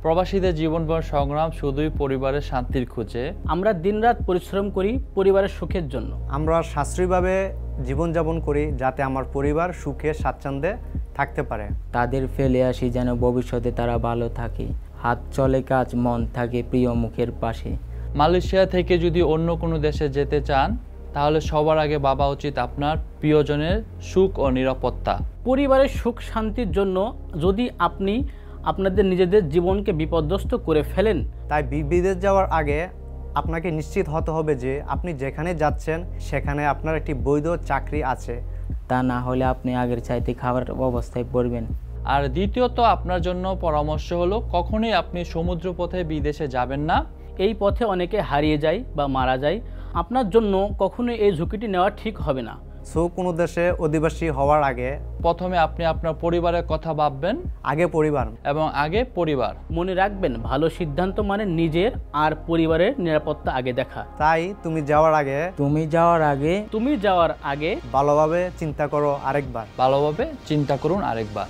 প্রবাসীদের জীবনভর সংগ্রাম শুধুই পরিবারের শান্তির খোঁজে। আমরা দিনরাত পরিশ্রম করি পরিবারের সুখের জন্য। আমরা সাশ্রয়ীভাবে জীবনযাপন করি যাতে আমার পরিবার সুখে স্বাচ্ছন্দ্যে থাকতে পারে। তাদের ফেলে আসি যেন ভবিষ্যতে তারা ভালো থাকে। হাত চলে কাজ, মন থাকে প্রিয় মুখের পাশে। মালয়েশিয়া থেকে যদি অন্য কোনো দেশে যেতে চান তাহলে সবার আগে ভাবা উচিত আপনার প্রিয়জনের সুখ ও নিরাপত্তা। পরিবারের সুখ শান্তির জন্য যদি আপনি আপনাদের নিজেদের জীবনকে বিপর্যস্ত করে ফেলেন, তাই বিদেশ যাওয়ার আগে আপনাকে নিশ্চিত হতে হবে যে আপনি যেখানে যাচ্ছেন সেখানে আপনার একটি বৈধ চাকরি আছে। তা না হলে আপনি আগের চাইতে খাবার অবস্থায় পড়বেন। আর দ্বিতীয়ত আপনার জন্য পরামর্শ হলো কখনোই আপনি সমুদ্রপথে বিদেশে যাবেন না। এই পথে অনেকে হারিয়ে যায় বা মারা যায়। আপনার জন্য কখনোই এই ঝুঁকিটি নেওয়া ঠিক হবে না। কোনো দেশে অধিবাসী হওয়ার আগে প্রথমে আপনি আপনার পরিবারের কথা ভাববেন, আগে পরিবার এবং আগে পরিবার। মনে রাখবেন, ভালো সিদ্ধান্ত মানে নিজের আর পরিবারের নিরাপত্তা আগে দেখা। তাই তুমি যাওয়ার তুমি যাওয়ার আগে ভালোভাবে চিন্তা করো আরেকবার। ভালোভাবে চিন্তা করুন আরেকবার।